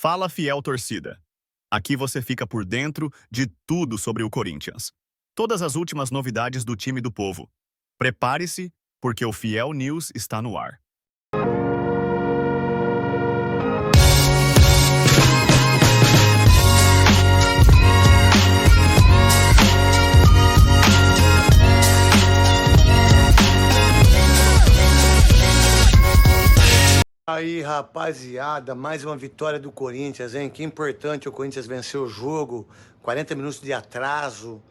Fala, fiel torcida. Aqui você fica por dentro de tudo sobre o Corinthians. Todas as últimas novidades do time do povo. Prepare-se, porque o Fiel News está no ar. Aí, rapaziada, mais uma vitória do Corinthians, hein? Que importante o Corinthians vencer o jogo, 40 minutos de atraso.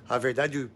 A verdade,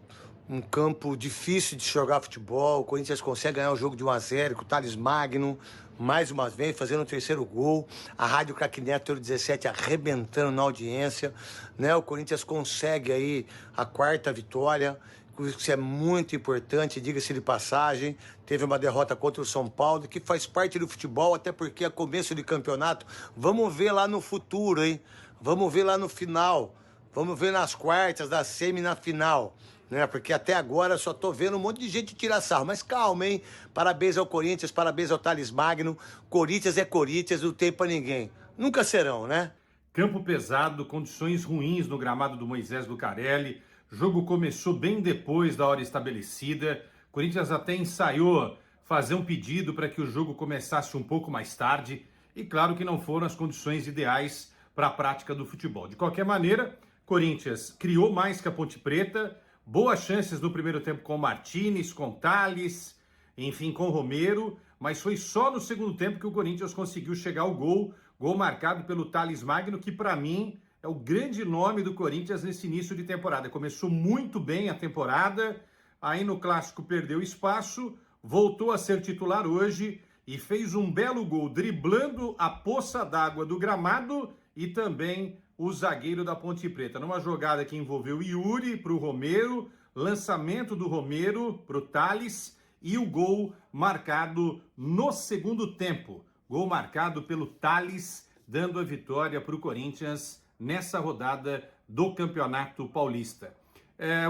um campo difícil de jogar futebol. O Corinthians consegue ganhar o jogo de 1-0 com o Thales Magno, mais uma vez, fazendo o terceiro gol. A Rádio Craque Neto 17 arrebentando na audiência, né? O Corinthians consegue aí a quarta vitória. Isso é muito importante, diga-se de passagem. Teve uma derrota contra o São Paulo, que faz parte do futebol, até porque é começo de campeonato. Vamos ver lá no futuro, hein? Vamos ver lá no final. Vamos ver nas quartas, da semi na final. Né? Porque até agora só tô vendo um monte de gente tirar sarro. Mas calma, hein? Parabéns ao Corinthians, parabéns ao Thales Magno. Corinthians é Corinthians, não tem pra ninguém. Nunca serão, né? Campo pesado, condições ruins no gramado do Moisés Lucarelli. O jogo começou bem depois da hora estabelecida. O Corinthians até ensaiou fazer um pedido para que o jogo começasse um pouco mais tarde. E claro que não foram as condições ideais para a prática do futebol. De qualquer maneira, Corinthians criou mais que a Ponte Preta. Boas chances no primeiro tempo com o Martínez, com o Thales, enfim, com o Romero. Mas foi só no segundo tempo que o Corinthians conseguiu chegar ao gol. Gol marcado pelo Thales Magno, que para mim é o grande nome do Corinthians nesse início de temporada. Começou muito bem a temporada, aí no Clássico perdeu espaço, voltou a ser titular hoje e fez um belo gol, driblando a poça d'água do gramado e também o zagueiro da Ponte Preta. Numa jogada que envolveu Yuri para o Romero, lançamento do Romero para o Thales e o gol marcado no segundo tempo. Gol marcado pelo Thales, dando a vitória para o Corinthians nessa rodada do Campeonato Paulista.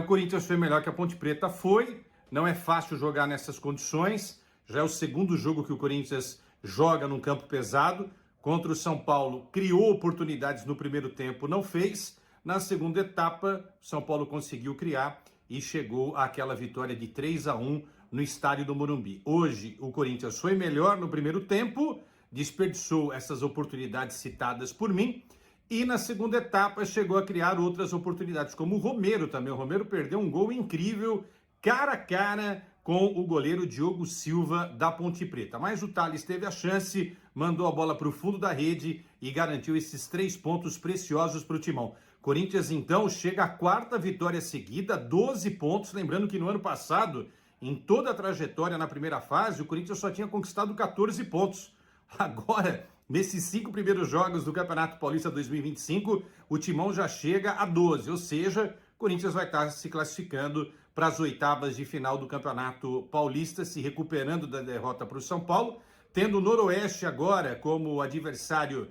O Corinthians foi melhor que a Ponte Preta, não é fácil jogar nessas condições, já é o segundo jogo que o Corinthians joga num campo pesado, contra o São Paulo, criou oportunidades no primeiro tempo, não fez, na segunda etapa, o São Paulo conseguiu criar e chegou àquela vitória de 3-1 no estádio do Morumbi. Hoje, o Corinthians foi melhor no primeiro tempo, desperdiçou essas oportunidades citadas por mim, e na segunda etapa chegou a criar outras oportunidades, como o Romero também. O Romero perdeu um gol incrível, cara a cara com o goleiro Diogo Silva da Ponte Preta. Mas o Thales teve a chance, mandou a bola para o fundo da rede e garantiu esses 3 pontos preciosos para o Timão. Corinthians, então, chega à quarta vitória seguida, 12 pontos. Lembrando que no ano passado, em toda a trajetória na primeira fase, o Corinthians só tinha conquistado 14 pontos. Agora, nesses 5 primeiros jogos do Campeonato Paulista 2025, o Timão já chega a 12, ou seja, o Corinthians vai estar se classificando para as oitavas de final do Campeonato Paulista, se recuperando da derrota para o São Paulo, tendo o Noroeste agora como adversário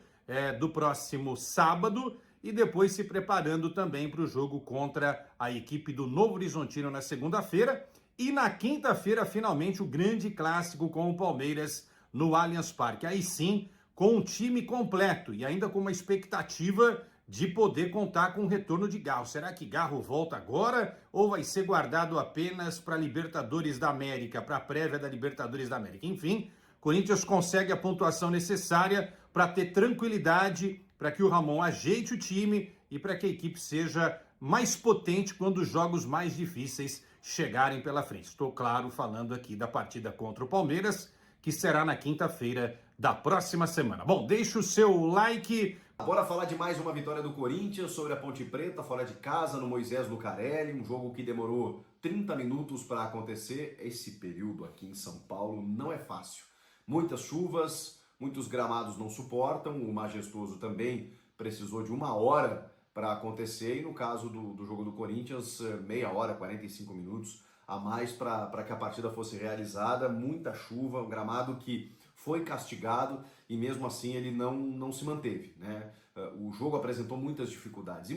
do próximo sábado e depois se preparando também para o jogo contra a equipe do Novo Horizontino na segunda-feira e na quinta-feira, finalmente, o grande clássico com o Palmeiras no Allianz Parque. Aí sim, com um time completo e ainda com uma expectativa de poder contar com o retorno de Garro. Será que Garro volta agora ou vai ser guardado apenas para a Libertadores da América, para a prévia da Libertadores da América? Enfim, Corinthians consegue a pontuação necessária para ter tranquilidade, para que o Ramon ajeite o time e para que a equipe seja mais potente quando os jogos mais difíceis chegarem pela frente. Estou, claro, falando aqui da partida contra o Palmeiras, que será na quinta-feira da próxima semana. Bom, deixa o seu like. Bora falar de mais uma vitória do Corinthians sobre a Ponte Preta, fora de casa, no Moisés Lucarelli, um jogo que demorou 30 minutos para acontecer. Esse período aqui em São Paulo não é fácil. Muitas chuvas, muitos gramados não suportam, o Majestoso também precisou de 1 hora para acontecer, e no caso do jogo do Corinthians, meia hora, 45 minutos a mais para que a partida fosse realizada. Muita chuva, um gramado que foi castigado e mesmo assim ele não se manteve, né? O jogo apresentou muitas dificuldades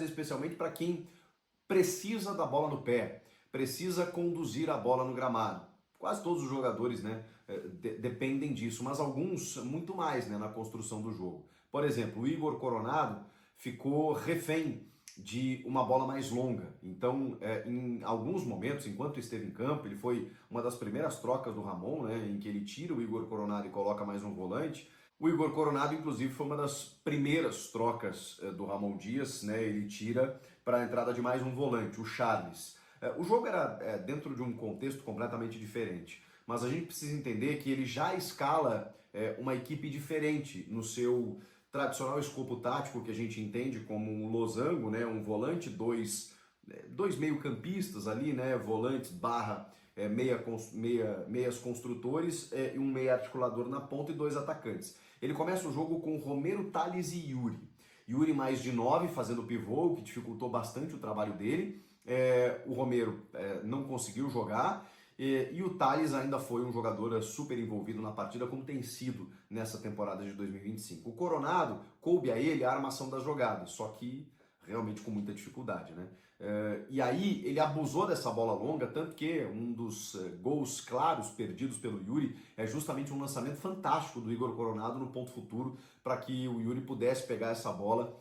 especialmente para quem precisa da bola no pé, precisa conduzir a bola no gramado. quase todos os jogadores, né, dependem disso, mas alguns muito mais, né, na construção do jogo. Por exemplo, o Igor Coronado ficou refém de uma bola mais longa. Então, em alguns momentos, enquanto esteve em campo, ele foi uma das primeiras trocas do Ramon, né, em que ele tira o Igor Coronado e coloca mais um volante. O Igor Coronado, inclusive, foi uma das primeiras trocas do Ramon Dias, né, ele tira para a entrada de mais um volante, o Charles. O jogo era dentro de um contexto completamente diferente, mas a gente precisa entender que ele já escala uma equipe diferente no seu tradicional escopo tático, que a gente entende como um losango, né, um volante, dois meio-campistas ali, né, volantes barra meias construtores e um meia articulador na ponta e dois atacantes. Ele começa o jogo com Romero, Thales e Yuri. Yuri mais de 9 fazendo pivô, o que dificultou bastante o trabalho dele. O Romero não conseguiu jogar e o Thales ainda foi um jogador super envolvido na partida, como tem sido nessa temporada de 2025. O Coronado coube a ele a armação das jogadas, só que realmente com muita dificuldade, né? E aí ele abusou dessa bola longa, tanto que um dos gols claros perdidos pelo Yuri é justamente um lançamento fantástico do Igor Coronado no ponto futuro para que o Yuri pudesse pegar essa bola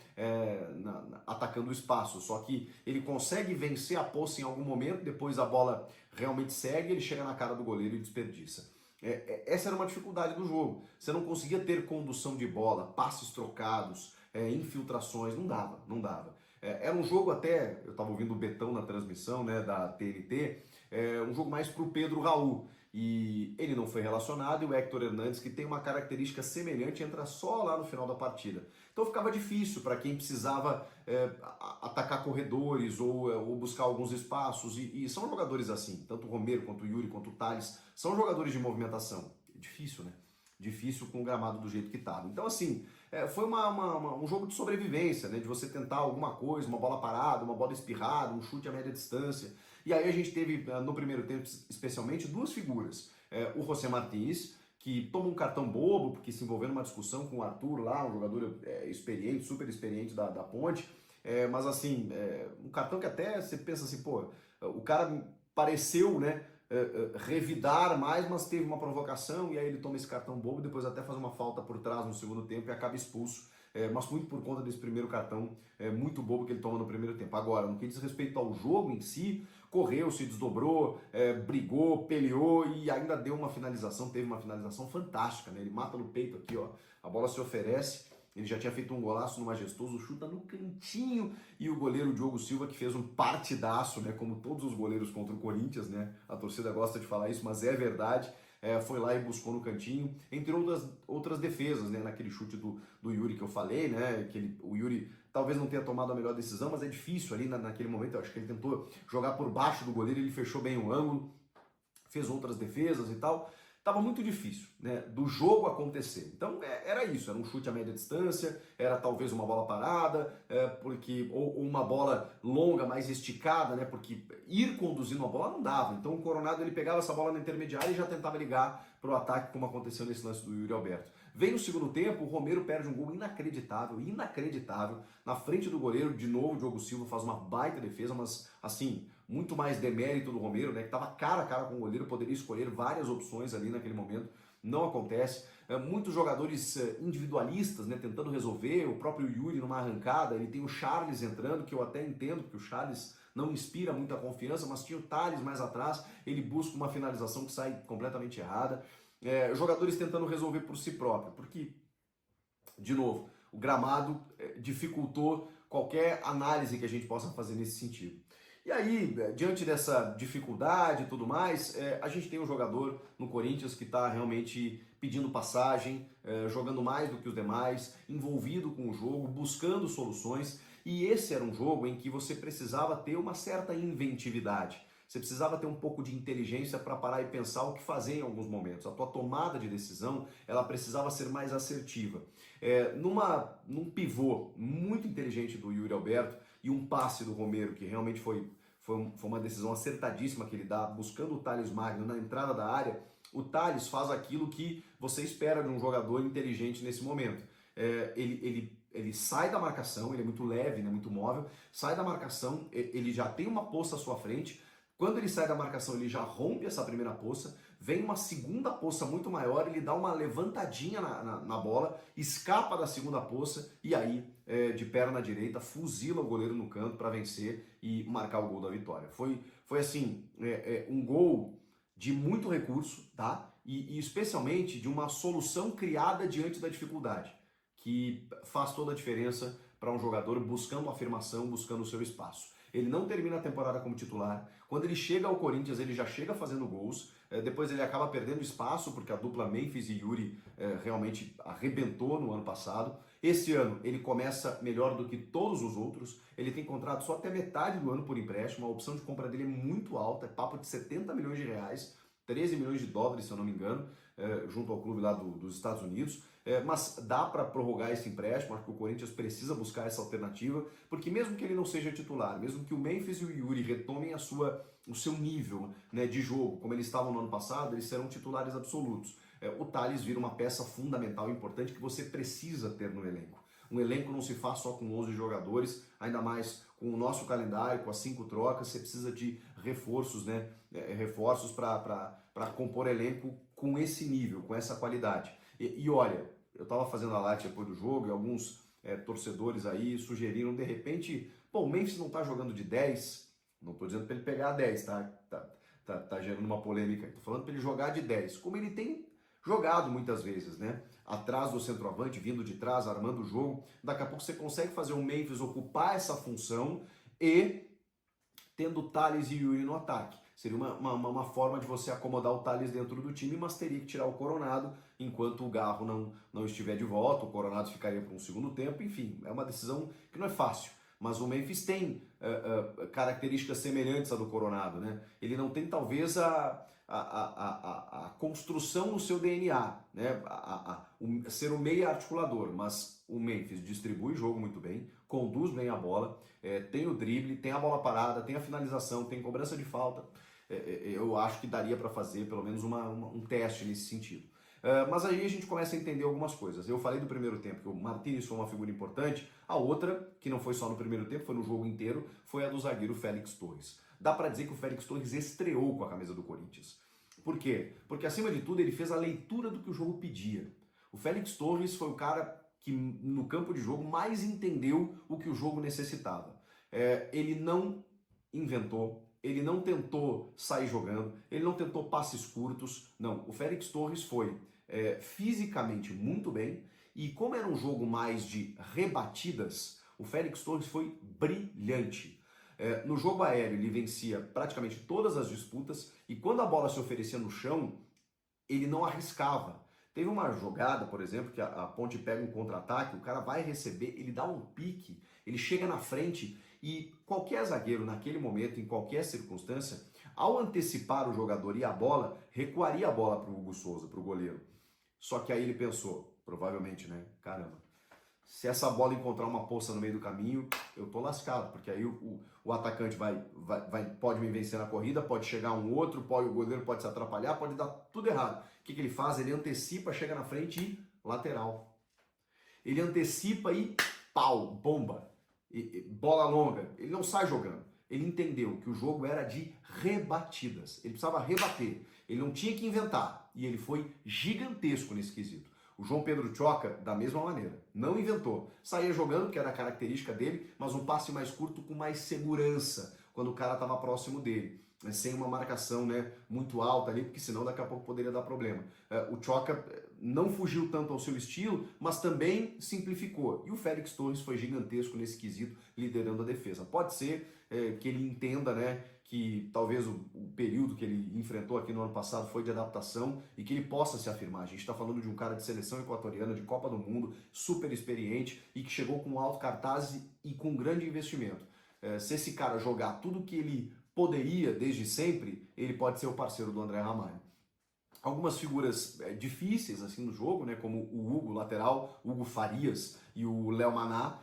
atacando o espaço. Só que ele consegue vencer a posse em algum momento, depois a bola realmente segue, ele chega na cara do goleiro e desperdiça. Essa era uma dificuldade do jogo. Você não conseguia ter condução de bola, passes trocados, infiltrações, não dava. Era um jogo até, eu estava ouvindo o Betão na transmissão, né, da TNT, um jogo mais para o Pedro Raul. E ele não foi relacionado e o Héctor Hernandes, que tem uma característica semelhante, entra só lá no final da partida. Então ficava difícil para quem precisava atacar corredores ou buscar alguns espaços. E são jogadores assim, tanto o Romero, quanto o Yuri, quanto o Thales, são jogadores de movimentação. Difícil, né? Difícil com o gramado do jeito que estava. Então, assim, foi um jogo de sobrevivência, né? De você tentar alguma coisa, uma bola parada, uma bola espirrada, um chute a média distância. E aí a gente teve, no primeiro tempo, especialmente, duas figuras. O José Martins, que toma um cartão bobo, porque se envolveu numa discussão com o Arthur lá, um jogador experiente, super experiente da Ponte. Mas, assim, um cartão que até você pensa assim, pô, o cara pareceu, né? Revidar mais, mas teve uma provocação e aí ele toma esse cartão bobo, depois até faz uma falta por trás no segundo tempo e acaba expulso, mas muito por conta desse primeiro cartão muito bobo que ele toma no primeiro tempo. Agora, no que diz respeito ao jogo em si, correu, se desdobrou, brigou, peleou e ainda deu uma finalização, teve uma finalização fantástica, né? Ele mata no peito aqui, ó, a bola se oferece. Ele já tinha feito um golaço no Majestoso, chuta no cantinho e o goleiro Diogo Silva, que fez um partidaço, né, como todos os goleiros contra o Corinthians, né, a torcida gosta de falar isso, mas é verdade, foi lá e buscou no cantinho, entre outras defesas, né, naquele chute do Yuri que eu falei, né, o Yuri talvez não tenha tomado a melhor decisão, mas é difícil ali naquele momento, eu acho que ele tentou jogar por baixo do goleiro, ele fechou bem o ângulo, fez outras defesas e tal. Estava muito difícil, né, do jogo acontecer. Então era isso, era um chute a média distância, era talvez uma bola parada, ou uma bola longa, mais esticada, né, porque ir conduzindo a bola não dava. Então o Coronado ele pegava essa bola na intermediária e já tentava ligar para o ataque, como aconteceu nesse lance do Yuri Alberto. Vem no segundo tempo, o Romero perde um gol inacreditável, na frente do goleiro, de novo o Diogo Silva faz uma baita defesa, mas assim, muito mais demérito do Romero, né, que estava cara a cara com o goleiro, poderia escolher várias opções ali naquele momento, não acontece. Muitos jogadores individualistas, né, tentando resolver, o próprio Yuri numa arrancada, ele tem o Charles entrando, que eu até entendo, porque o Charles não inspira muita confiança, mas tinha o Thales mais atrás, ele busca uma finalização que sai completamente errada. Jogadores tentando resolver por si próprio, porque, de novo, o gramado dificultou qualquer análise que a gente possa fazer nesse sentido. E aí, diante dessa dificuldade e tudo mais, a gente tem um jogador no Corinthians que está realmente pedindo passagem, jogando mais do que os demais, envolvido com o jogo, buscando soluções, e esse era um jogo em que você precisava ter uma certa inventividade. Você precisava ter um pouco de inteligência para parar e pensar o que fazer em alguns momentos. A tua tomada de decisão, ela precisava ser mais assertiva. Num pivô muito inteligente do Yuri Alberto e um passe do Romero, que realmente foi uma decisão acertadíssima que ele dá, buscando o Thales Magno na entrada da área, o Thales faz aquilo que você espera de um jogador inteligente nesse momento. Ele sai da marcação, ele é muito leve, né, muito móvel, sai da marcação, ele já tem uma poça à sua frente. Quando ele sai da marcação, ele já rompe essa primeira poça, vem uma segunda poça muito maior, ele dá uma levantadinha na bola, escapa da segunda poça e aí, de perna direita, fuzila o goleiro no canto para vencer e marcar o gol da vitória. Foi assim, um gol de muito recurso, tá? E especialmente de uma solução criada diante da dificuldade, que faz toda a diferença para um jogador buscando afirmação, buscando o seu espaço. Ele não termina a temporada como titular. Quando ele chega ao Corinthians, ele já chega fazendo gols. Depois ele acaba perdendo espaço, porque a dupla Memphis e Yuri realmente arrebentou no ano passado. Esse ano ele começa melhor do que todos os outros. Ele tem contrato só até metade do ano por empréstimo. A opção de compra dele é muito alta, é papo de 70 milhões de reais. 13 milhões de dólares, se eu não me engano, junto ao clube lá dos Estados Unidos. Mas dá para prorrogar esse empréstimo, acho que o Corinthians precisa buscar essa alternativa, porque mesmo que ele não seja titular, mesmo que o Memphis e o Yuri retomem o seu nível, né, de jogo, como eles estavam no ano passado, eles serão titulares absolutos. O Tales vira uma peça fundamental, importante, que você precisa ter no elenco. Um elenco não se faz só com 11 jogadores, ainda mais com o nosso calendário, com as 5 trocas, você precisa de reforços, né? Reforços para compor elenco com esse nível, com essa qualidade. E olha, eu estava fazendo a live depois do jogo e alguns torcedores aí sugeriram, de repente, pô, o Memphis não está jogando de 10, não estou dizendo para ele pegar 10, tá gerando uma polêmica, estou falando para ele jogar de 10, como ele tem jogado muitas vezes, né? Atrás do centroavante, vindo de trás, armando o jogo. Daqui a pouco você consegue fazer o Memphis ocupar essa função e tendo Tales e Yuri no ataque. Seria uma forma de você acomodar o Tales dentro do time, mas teria que tirar o Coronado enquanto o Garro não estiver de volta. O Coronado ficaria para um segundo tempo. Enfim, é uma decisão que não é fácil. Mas o Memphis tem características semelhantes à do Coronado, né? Ele não tem talvez a construção no seu DNA, né? Ser o meia articulador, mas o Memphis distribui o jogo muito bem, conduz bem a bola, tem o drible, tem a bola parada, tem a finalização, tem cobrança de falta. Eu acho que daria para fazer pelo menos um teste nesse sentido. Mas aí a gente começa a entender algumas coisas. Eu falei do primeiro tempo que o Martínez foi uma figura importante, a outra, que não foi só no primeiro tempo, foi no jogo inteiro, foi a do zagueiro Félix Torres. Dá para dizer que o Félix Torres estreou com a camisa do Corinthians. Por quê? Porque acima de tudo ele fez a leitura do que o jogo pedia. O Félix Torres foi o cara que no campo de jogo mais entendeu o que o jogo necessitava. Ele não inventou, ele não tentou sair jogando, ele não tentou passes curtos, não. O Félix Torres foi fisicamente muito bem e como era um jogo mais de rebatidas, o Félix Torres foi brilhante. No jogo aéreo ele vencia praticamente todas as disputas e quando a bola se oferecia no chão, ele não arriscava. Teve uma jogada, por exemplo, que a Ponte pega um contra-ataque, o cara vai receber, ele dá um pique, ele chega na frente e qualquer zagueiro naquele momento, em qualquer circunstância, ao antecipar o jogador e a bola, recuaria a bola para o Hugo Souza, para o goleiro. Só que aí ele pensou, provavelmente, né? Caramba, se essa bola encontrar uma poça no meio do caminho, eu tô lascado, porque aí o atacante pode me vencer na corrida, pode chegar um outro, o goleiro pode se atrapalhar, pode dar tudo errado. O que ele faz? Ele antecipa, chega na frente e lateral. Ele antecipa e pau, bomba, bola longa. Ele não sai jogando. Ele entendeu que o jogo era de rebatidas. Ele precisava rebater. Ele não tinha que inventar. E ele foi gigantesco nesse quesito. O João Pedro Choca, da mesma maneira, não inventou. Saía jogando, que era a característica dele, mas um passe mais curto com mais segurança, quando o cara estava próximo dele, sem uma marcação, né, muito alta ali, porque senão daqui a pouco poderia dar problema. O Choca não fugiu tanto ao seu estilo, mas também simplificou. E o Félix Torres foi gigantesco nesse quesito, liderando a defesa. Pode ser que ele entenda, né, que talvez o período que ele enfrentou aqui no ano passado foi de adaptação e que ele possa se afirmar. A gente está falando de um cara de seleção equatoriana, de Copa do Mundo, super experiente e que chegou com alto cartaz e com grande investimento. Se esse cara jogar tudo que ele poderia desde sempre, ele pode ser o parceiro do André Ramalho. Algumas figuras difíceis assim no jogo, né, como o Hugo, lateral, Hugo Farias e o Léo Maná,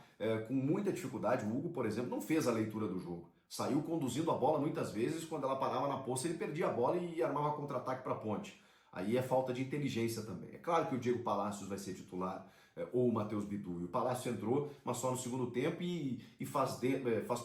com muita dificuldade. O Hugo, por exemplo, não fez a leitura do jogo. Saiu conduzindo a bola muitas vezes, quando ela parava na poça ele perdia a bola e armava contra-ataque para a Ponte. Aí é falta de inteligência também. É claro que o Diego Palacios vai ser titular, ou o Matheus Bidu. E o Palácio entrou, mas só no segundo tempo e faz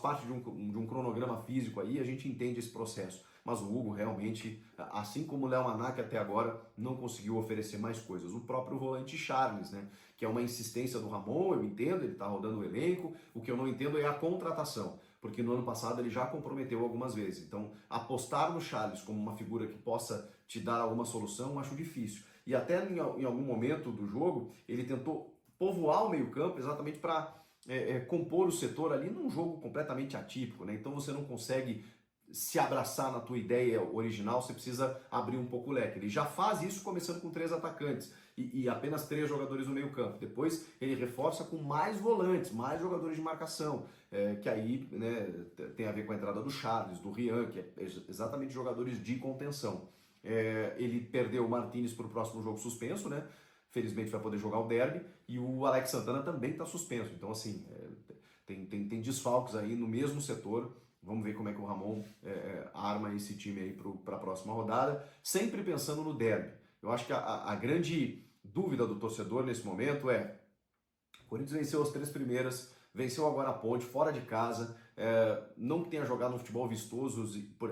parte de um cronograma físico aí, a gente entende esse processo. Mas o Hugo realmente, assim como o Léo Manac até agora, não conseguiu oferecer mais coisas. O próprio volante Charles, né, que é uma insistência do Ramon, eu entendo, ele está rodando o elenco, o que eu não entendo é a contratação, porque no ano passado ele já comprometeu algumas vezes. Então, apostar no Charles como uma figura que possa te dar alguma solução, eu acho difícil. E até em algum momento do jogo, ele tentou povoar o meio-campo exatamente para compor o setor ali num jogo completamente atípico, né? Então você não consegue se abraçar na tua ideia original, você precisa abrir um pouco o leque. Ele já faz isso começando com 3 atacantes e apenas 3 jogadores no meio campo. Depois ele reforça com mais volantes, mais jogadores de marcação, que aí, né, tem a ver com a entrada do Charles, do Rian, que é exatamente jogadores de contenção. Ele perdeu o Martínez para o próximo jogo suspenso, né? Felizmente vai poder jogar o derby, e o Alex Santana também está suspenso. Então, assim, tem desfalques aí no mesmo setor. Vamos ver como é que o Ramon arma esse time aí para a próxima rodada, sempre pensando no derby. Eu acho que a grande dúvida do torcedor nesse momento é: o Corinthians venceu as 3 primeiras, venceu agora a Ponte, fora de casa, não que tenha jogado um futebol vistoso,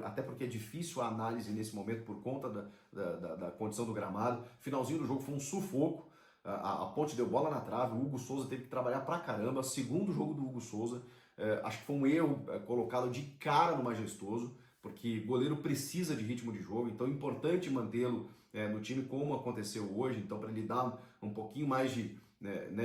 até porque é difícil a análise nesse momento por conta da condição do gramado. Finalzinho do jogo foi um sufoco, a Ponte deu bola na trave, o Hugo Souza teve que trabalhar pra caramba, segundo jogo do Hugo Souza. Acho que foi um erro colocado de cara no Majestoso, porque goleiro precisa de ritmo de jogo, então é importante mantê-lo no time como aconteceu hoje, então para ele dar um pouquinho mais de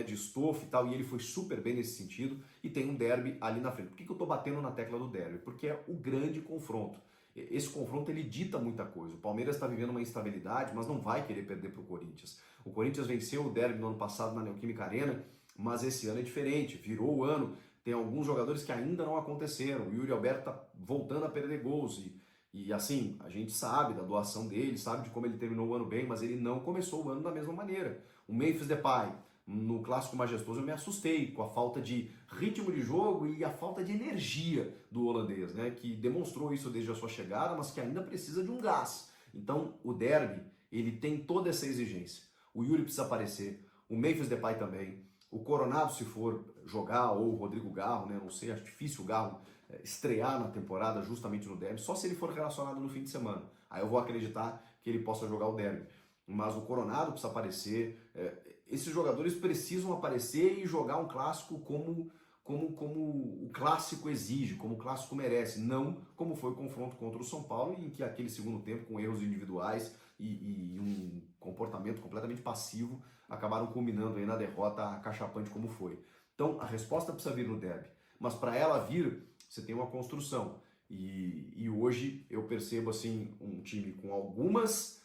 estofo e tal, e ele foi super bem nesse sentido, e tem um derby ali na frente. Por que eu estou batendo na tecla do derby? Porque é o grande confronto. Esse confronto ele dita muita coisa. O Palmeiras está vivendo uma instabilidade, mas não vai querer perder para o Corinthians. O Corinthians venceu o derby no ano passado na Neoquímica Arena, mas esse ano é diferente, virou o ano. Tem alguns jogadores que ainda não aconteceram. O Yuri Alberto está voltando a perder gols. E assim, a gente sabe da doação dele, sabe de como ele terminou o ano bem, mas ele não começou o ano da mesma maneira. O Memphis Depay, no Clássico Majestoso, eu me assustei com a falta de ritmo de jogo e a falta de energia do holandês, né? Que demonstrou isso desde a sua chegada, mas que ainda precisa de um gás. Então, o derby, ele tem toda essa exigência. O Yuri precisa aparecer, o Memphis Depay também. O Coronado, se for jogar, ou o Rodrigo Garro, né? Não sei, acho difícil o Garro estrear na temporada justamente no derby, só se ele for relacionado no fim de semana. Aí eu vou acreditar que ele possa jogar o derby. Mas o Coronado precisa aparecer. Esses jogadores precisam aparecer e jogar um clássico como o clássico exige, como o clássico merece, não como foi o confronto contra o São Paulo, em que aquele segundo tempo, com erros individuais e um comportamento completamente passivo, acabaram culminando aí na derrota acachapante como foi. Então, a resposta precisa vir no derby, mas para ela vir, você tem uma construção. E hoje eu percebo assim um time com algumas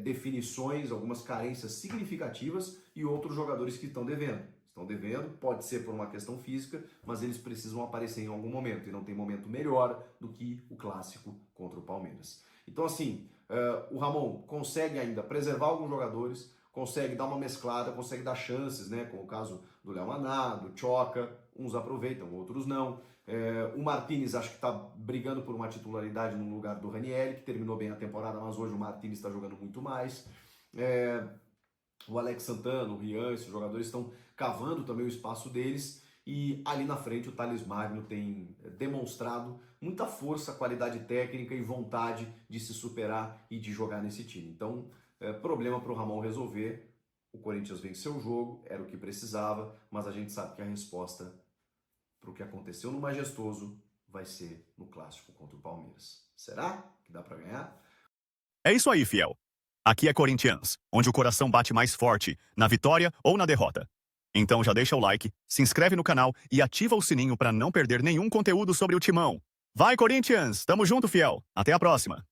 definições, algumas carências significativas e outros jogadores que estão devendo. Estão devendo, pode ser por uma questão física, mas eles precisam aparecer em algum momento, e não tem momento melhor do que o clássico contra o Palmeiras. Então assim, o Ramon consegue ainda preservar alguns jogadores, consegue dar uma mesclada, consegue dar chances, né? Como o caso do Léo Maná, do Choca, uns aproveitam, outros não. O Martínez acho que está brigando por uma titularidade no lugar do Ranieri, que terminou bem a temporada, mas hoje o Martínez está jogando muito mais. O Alex Santana, o Rian, esses jogadores estão cavando também o espaço deles, e ali na frente o Thales Magno tem demonstrado muita força, qualidade técnica e vontade de se superar e de jogar nesse time. Então, problema para o Ramon resolver. O Corinthians venceu o jogo, era o que precisava, mas a gente sabe que a resposta para o que aconteceu no Majestoso vai ser no clássico contra o Palmeiras. Será que dá para ganhar? É isso aí, fiel. Aqui é Corinthians, onde o coração bate mais forte, na vitória ou na derrota. Então já deixa o like, se inscreve no canal e ativa o sininho para não perder nenhum conteúdo sobre o Timão. Vai, Corinthians! Tamo junto, fiel! Até a próxima!